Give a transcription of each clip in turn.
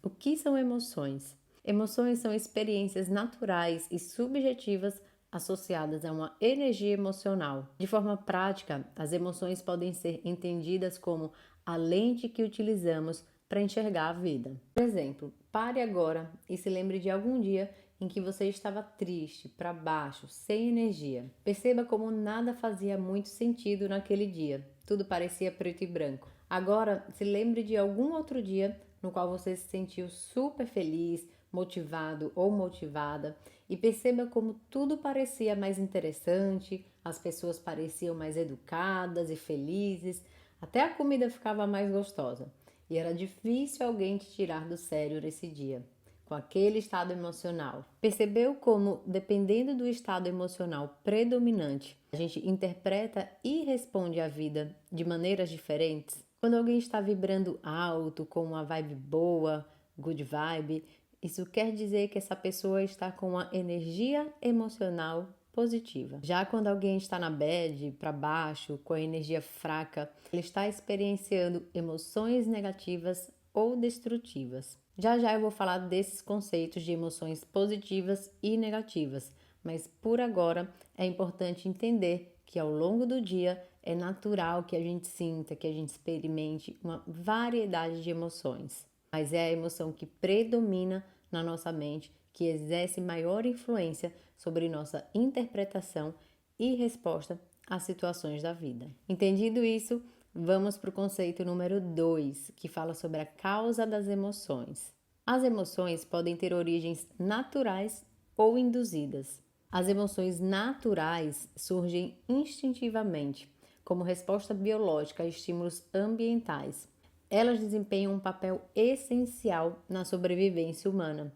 O que são emoções? Emoções são experiências naturais e subjetivas associadas a uma energia emocional. De forma prática, as emoções podem ser entendidas como a lente que utilizamos para enxergar a vida. Por exemplo, pare agora e se lembre de algum dia em que você estava triste, para baixo, sem energia. Perceba como nada fazia muito sentido naquele dia. Tudo parecia preto e branco. Agora, se lembre de algum outro dia no qual você se sentiu super feliz, motivado ou motivada e perceba como tudo parecia mais interessante, as pessoas pareciam mais educadas e felizes, até a comida ficava mais gostosa e era difícil alguém te tirar do sério nesse dia, com aquele estado emocional. Percebeu como, dependendo do estado emocional predominante, a gente interpreta e responde à vida de maneiras diferentes? Quando alguém está vibrando alto, com uma vibe boa, good vibe, isso quer dizer que essa pessoa está com uma energia emocional positiva. Já quando alguém está na bad, para baixo, com a energia fraca, ele está experienciando emoções negativas ou destrutivas. Já já eu vou falar desses conceitos de emoções positivas e negativas, mas por agora é importante entender que ao longo do dia é natural que a gente sinta, que a gente experimente uma variedade de emoções, mas é a emoção que predomina na nossa mente que exerce maior influência sobre nossa interpretação e resposta às situações da vida. Entendido isso, vamos para o conceito número 2, que fala sobre a causa das emoções. As emoções podem ter origens naturais ou induzidas. As emoções naturais surgem instintivamente, como resposta biológica a estímulos ambientais. Elas desempenham um papel essencial na sobrevivência humana,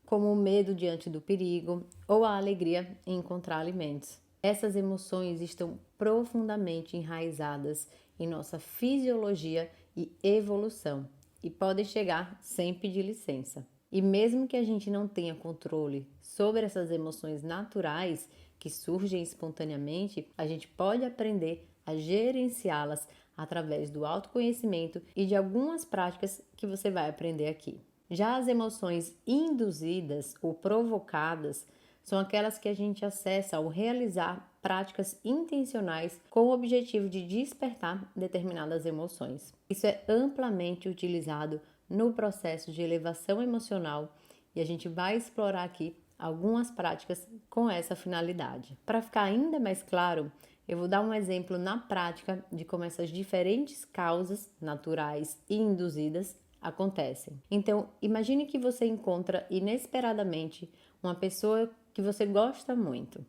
como o medo diante do perigo ou a alegria em encontrar alimentos. Essas emoções estão profundamente enraizadas em nossa fisiologia e evolução e podem chegar sem pedir licença. E mesmo que a gente não tenha controle sobre essas emoções naturais que surgem espontaneamente, a gente pode aprender a gerenciá-las através do autoconhecimento e de algumas práticas que você vai aprender aqui. Já as emoções induzidas ou provocadas são aquelas que a gente acessa ao realizar práticas intencionais com o objetivo de despertar determinadas emoções. Isso é amplamente utilizado no processo de elevação emocional e a gente vai explorar aqui algumas práticas com essa finalidade. Para ficar ainda mais claro, eu vou dar um exemplo na prática de como essas diferentes causas naturais e induzidas acontecem. Então, imagine que você encontra inesperadamente uma pessoa que você gosta muito.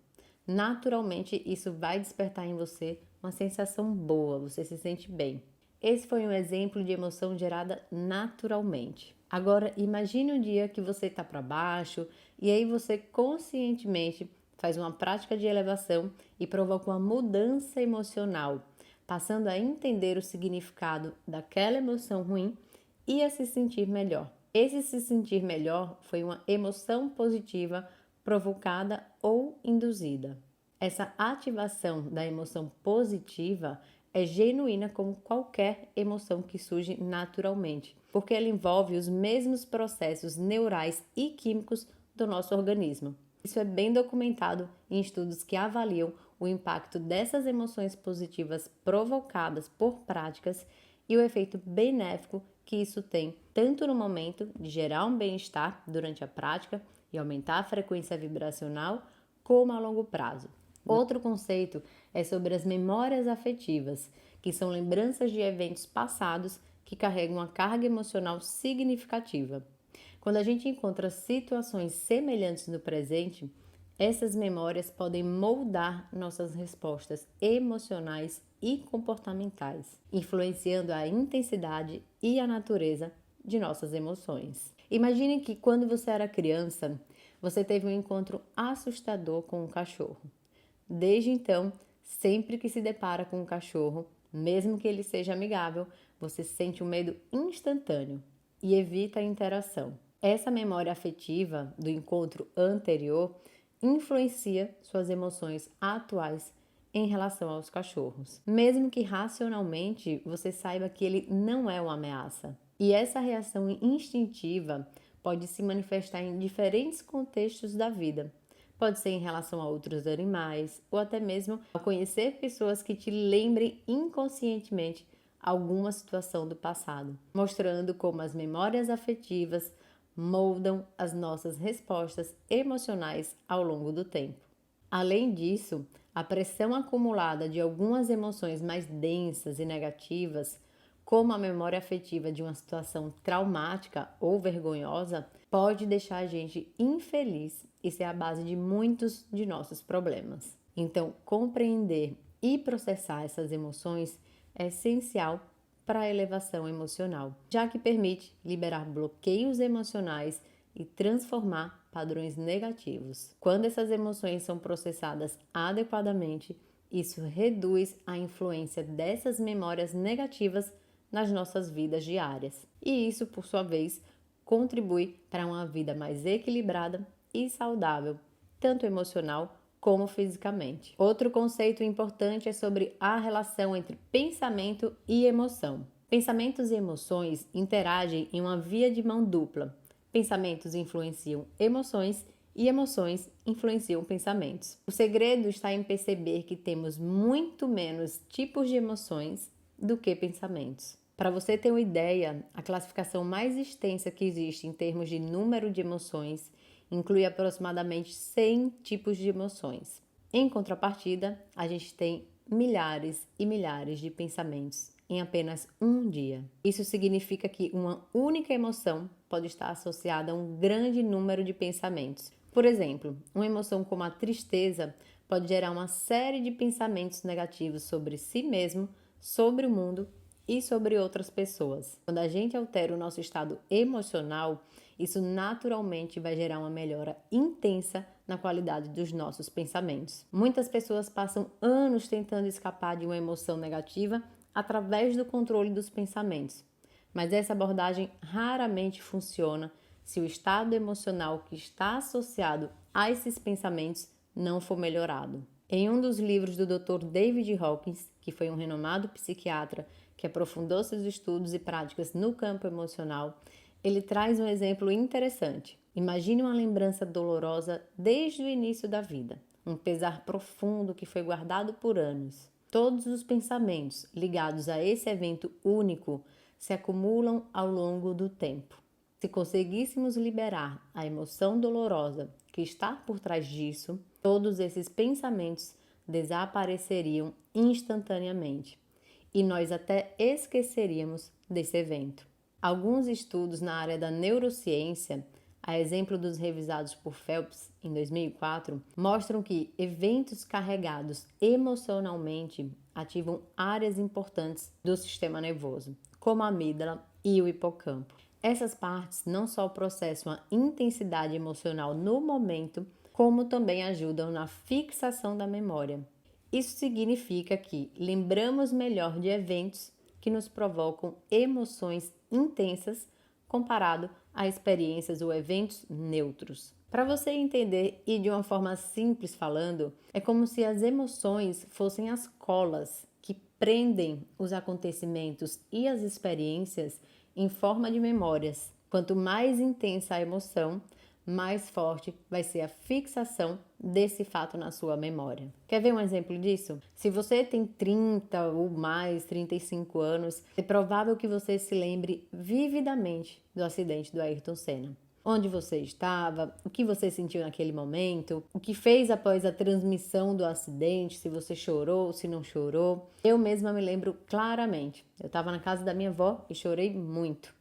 Naturalmente, isso vai despertar em você uma sensação boa, você se sente bem. Esse foi um exemplo de emoção gerada naturalmente. Agora, imagine um dia que você está para baixo e aí você conscientemente faz uma prática de elevação e provoca uma mudança emocional, passando a entender o significado daquela emoção ruim e a se sentir melhor. Esse se sentir melhor foi uma emoção positiva provocada ou induzida. Essa ativação da emoção positiva é genuína como qualquer emoção que surge naturalmente, porque ela envolve os mesmos processos neurais e químicos do nosso organismo. Isso é bem documentado em estudos que avaliam o impacto dessas emoções positivas provocadas por práticas e o efeito benéfico que isso tem, tanto no momento de gerar um bem-estar durante a prática e aumentar a frequência vibracional, como a longo prazo. Outro conceito é sobre as memórias afetivas, que são lembranças de eventos passados que carregam uma carga emocional significativa. Quando a gente encontra situações semelhantes no presente, essas memórias podem moldar nossas respostas emocionais e comportamentais, influenciando a intensidade e a natureza de nossas emoções. Imagine que quando você era criança, você teve um encontro assustador com um cachorro. Desde então, sempre que se depara com um cachorro, mesmo que ele seja amigável, você sente um medo instantâneo e evita a interação. Essa memória afetiva do encontro anterior influencia suas emoções atuais em relação aos cachorros. Mesmo que racionalmente você saiba que ele não é uma ameaça, E essa reação instintiva pode se manifestar em diferentes contextos da vida. Pode ser em relação a outros animais ou até mesmo ao conhecer pessoas que te lembrem inconscientemente alguma situação do passado, mostrando como as memórias afetivas moldam as nossas respostas emocionais ao longo do tempo. Além disso, a pressão acumulada de algumas emoções mais densas e negativas, como a memória afetiva de uma situação traumática ou vergonhosa, pode deixar a gente infeliz e ser a base de muitos de nossos problemas. Então, compreender e processar essas emoções é essencial para a elevação emocional, já que permite liberar bloqueios emocionais e transformar padrões negativos. Quando essas emoções são processadas adequadamente, isso reduz a influência dessas memórias negativas nas nossas vidas diárias. E isso, por sua vez, contribui para uma vida mais equilibrada e saudável, tanto emocional como fisicamente. Outro conceito importante é sobre a relação entre pensamento e emoção. Pensamentos e emoções interagem em uma via de mão dupla. Pensamentos influenciam emoções e emoções influenciam pensamentos. O segredo está em perceber que temos muito menos tipos de emoções do que pensamentos. Para você ter uma ideia, a classificação mais extensa que existe em termos de número de emoções inclui aproximadamente 100 tipos de emoções. Em contrapartida, a gente tem milhares e milhares de pensamentos em apenas um dia. Isso significa que uma única emoção pode estar associada a um grande número de pensamentos. Por exemplo, uma emoção como a tristeza pode gerar uma série de pensamentos negativos sobre si mesmo, sobre o mundo e sobre outras pessoas. Quando a gente altera o nosso estado emocional, isso naturalmente vai gerar uma melhora intensa na qualidade dos nossos pensamentos. Muitas pessoas passam anos tentando escapar de uma emoção negativa através do controle dos pensamentos, mas essa abordagem raramente funciona se o estado emocional que está associado a esses pensamentos não for melhorado. Em um dos livros do Dr. David Hawkins, que foi um renomado psiquiatra que aprofundou seus estudos e práticas no campo emocional, ele traz um exemplo interessante. Imagine uma lembrança dolorosa desde o início da vida, um pesar profundo que foi guardado por anos. Todos os pensamentos ligados a esse evento único se acumulam ao longo do tempo. Se conseguíssemos liberar a emoção dolorosa que está por trás disso, todos esses pensamentos desapareceriam instantaneamente e nós até esqueceríamos desse evento. Alguns estudos na área da neurociência, a exemplo dos revisados por Phelps em 2004, mostram que eventos carregados emocionalmente ativam áreas importantes do sistema nervoso, como a amígdala e o hipocampo. Essas partes não só processam a intensidade emocional no momento, como também ajudam na fixação da memória. Isso significa que lembramos melhor de eventos que nos provocam emoções intensas comparado a experiências ou eventos neutros. Para você entender e de uma forma simples falando, é como se as emoções fossem as colas que prendem os acontecimentos e as experiências em forma de memórias. Quanto mais intensa a emoção, mais forte vai ser a fixação desse fato na sua memória. Quer ver um exemplo disso? Se você tem 30 ou mais, 35 anos, é provável que você se lembre vividamente do acidente do Ayrton Senna. Onde você estava, o que você sentiu naquele momento, o que fez após a transmissão do acidente, se você chorou, se não chorou. Eu mesma me lembro claramente. Eu estava na casa da minha avó e chorei muito.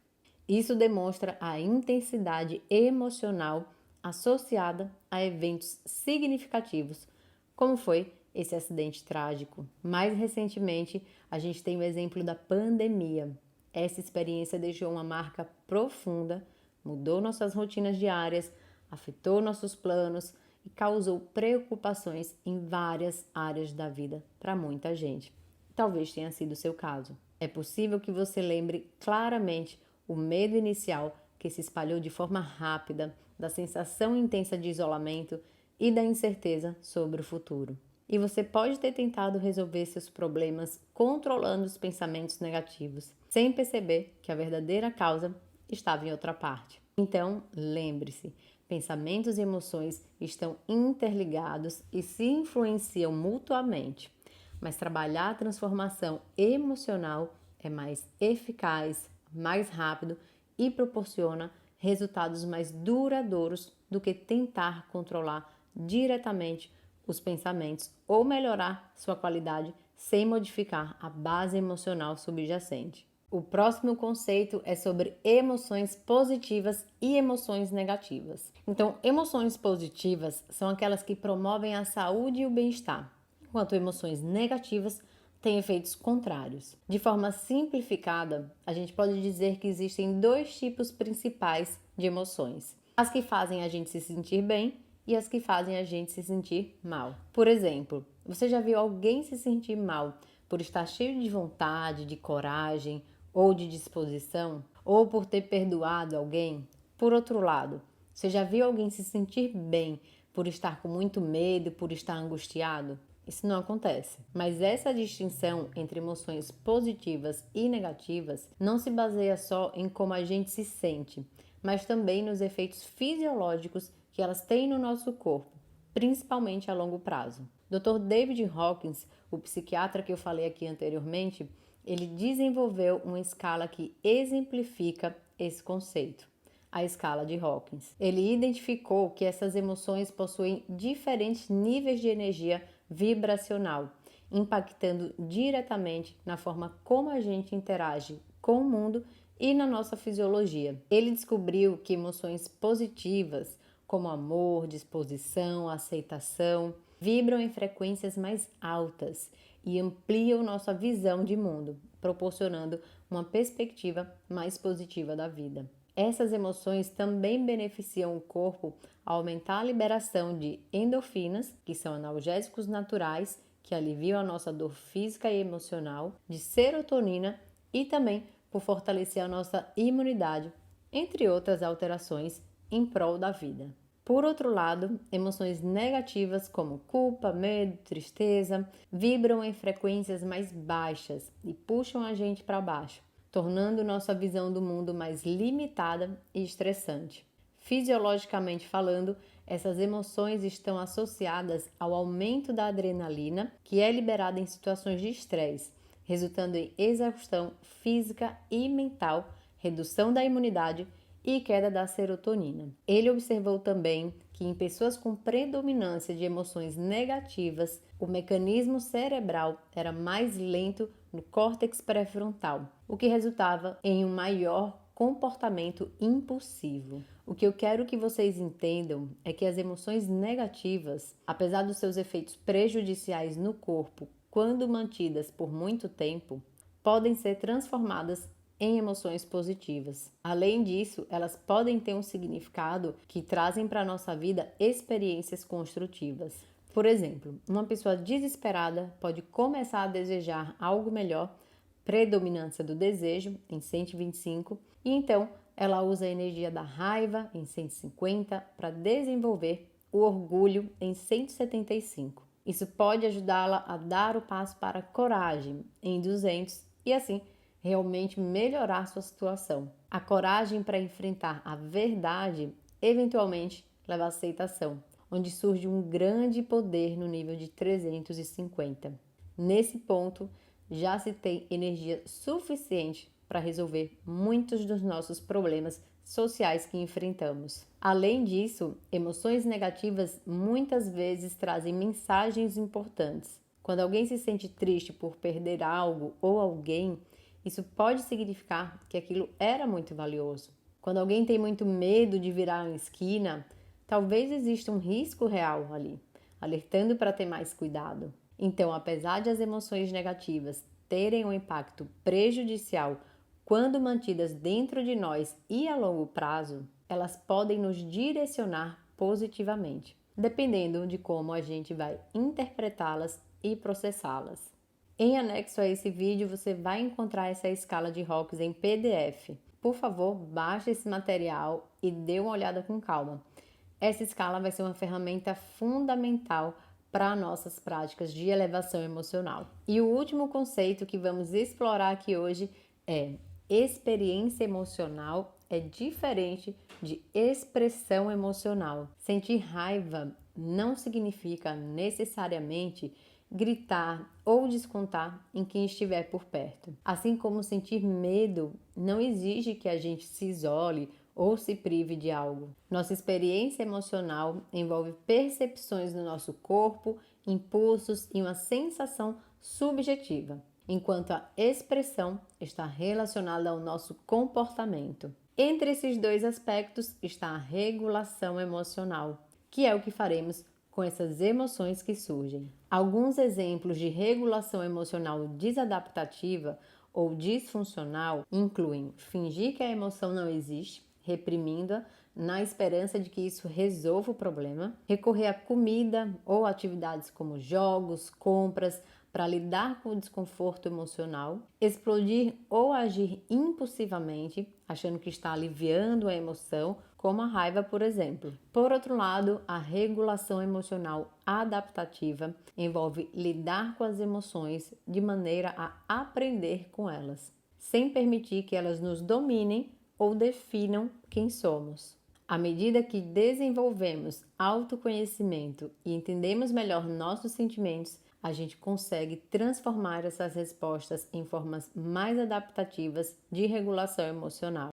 Isso demonstra a intensidade emocional associada a eventos significativos, como foi esse acidente trágico. Mais recentemente, a gente tem o exemplo da pandemia. Essa experiência deixou uma marca profunda, mudou nossas rotinas diárias, afetou nossos planos e causou preocupações em várias áreas da vida para muita gente. Talvez tenha sido o seu caso. É possível que você lembre claramente o medo inicial que se espalhou de forma rápida, da sensação intensa de isolamento e da incerteza sobre o futuro. e você pode ter tentado resolver seus problemas controlando os pensamentos negativos, sem perceber que a verdadeira causa estava em outra parte. Então, lembre-se, pensamentos e emoções estão interligados e se influenciam mutuamente, mas trabalhar a transformação emocional é mais eficaz, mais rápido e proporciona resultados mais duradouros do que tentar controlar diretamente os pensamentos ou melhorar sua qualidade sem modificar a base emocional subjacente. O próximo conceito é sobre emoções positivas e emoções negativas. Então, emoções positivas são aquelas que promovem a saúde e o bem-estar, enquanto emoções negativas têm efeitos contrários. De forma simplificada, a gente pode dizer que existem dois tipos principais de emoções: as que fazem a gente se sentir bem e as que fazem a gente se sentir mal. Por exemplo, você já viu alguém se sentir mal por estar cheio de vontade, de coragem ou de disposição, ou por ter perdoado alguém? Por outro lado, você já viu alguém se sentir bem por estar com muito medo, por estar angustiado? Isso não acontece. Mas essa distinção entre emoções positivas e negativas não se baseia só em como a gente se sente, mas também nos efeitos fisiológicos que elas têm no nosso corpo, principalmente a longo prazo. Dr. David Hawkins, o psiquiatra que eu falei aqui anteriormente, ele desenvolveu uma escala que exemplifica esse conceito, a escala de Hawkins. Ele identificou que essas emoções possuem diferentes níveis de energia vibracional, impactando diretamente na forma como a gente interage com o mundo e na nossa fisiologia. Ele descobriu que emoções positivas, como amor, disposição, aceitação, vibram em frequências mais altas e ampliam nossa visão de mundo, proporcionando uma perspectiva mais positiva da vida. Essas emoções também beneficiam o corpo ao aumentar a liberação de endorfinas, que são analgésicos naturais que aliviam a nossa dor física e emocional, de serotonina e também por fortalecer a nossa imunidade, entre outras alterações em prol da vida. Por outro lado, emoções negativas como culpa, medo, tristeza vibram em frequências mais baixas e puxam a gente para baixo, tornando nossa visão do mundo mais limitada e estressante. Fisiologicamente falando, essas emoções estão associadas ao aumento da adrenalina, que é liberada em situações de estresse, resultando em exaustão física e mental, redução da imunidade e queda da serotonina. Ele observou também que em pessoas com predominância de emoções negativas, o mecanismo cerebral era mais lento no córtex pré-frontal, o que resultava em um maior comportamento impulsivo. O que eu quero que vocês entendam é que as emoções negativas, apesar dos seus efeitos prejudiciais no corpo, quando mantidas por muito tempo, podem ser transformadas em emoções positivas. Além disso, elas podem ter um significado que trazem para a nossa vida experiências construtivas. Por exemplo, uma pessoa desesperada pode começar a desejar algo melhor, predominância do desejo em 125, e então ela usa a energia da raiva em 150 para desenvolver o orgulho em 175. Isso pode ajudá-la a dar o passo para a coragem em 200 e assim realmente melhorar sua situação. A coragem para enfrentar a verdade eventualmente leva à aceitação, onde surge um grande poder no nível de 350. Nesse ponto, já se tem energia suficiente para resolver muitos dos nossos problemas sociais que enfrentamos. Além disso, emoções negativas muitas vezes trazem mensagens importantes. Quando alguém se sente triste por perder algo ou alguém, isso pode significar que aquilo era muito valioso. Quando alguém tem muito medo de virar uma esquina, talvez exista um risco real ali, alertando para ter mais cuidado. Então, apesar de as emoções negativas terem um impacto prejudicial quando mantidas dentro de nós e a longo prazo, elas podem nos direcionar positivamente, dependendo de como a gente vai interpretá-las e processá-las. Em anexo a esse vídeo, você vai encontrar essa escala de Hawkins em PDF. Por favor, baixe esse material e dê uma olhada com calma. Essa escala vai ser uma ferramenta fundamental para nossas práticas de elevação emocional. E o último conceito que vamos explorar aqui hoje é: experiência emocional é diferente de expressão emocional. Sentir raiva não significa necessariamente gritar ou descontar em quem estiver por perto. Assim como sentir medo não exige que a gente se isole ou se prive de algo. Nossa experiência emocional envolve percepções no nosso corpo, impulsos e uma sensação subjetiva, enquanto a expressão está relacionada ao nosso comportamento. Entre esses dois aspectos está a regulação emocional, que é o que faremos com essas emoções que surgem. Alguns exemplos de regulação emocional desadaptativa ou disfuncional incluem fingir que a emoção não existe, reprimindo-a na esperança de que isso resolva o problema, recorrer a comida ou atividades como jogos, compras, para lidar com o desconforto emocional, explodir ou agir impulsivamente, achando que está aliviando a emoção, como a raiva, por exemplo. Por outro lado, a regulação emocional adaptativa envolve lidar com as emoções de maneira a aprender com elas, sem permitir que elas nos dominem ou definam quem somos. À medida que desenvolvemos autoconhecimento e entendemos melhor nossos sentimentos, a gente consegue transformar essas respostas em formas mais adaptativas de regulação emocional.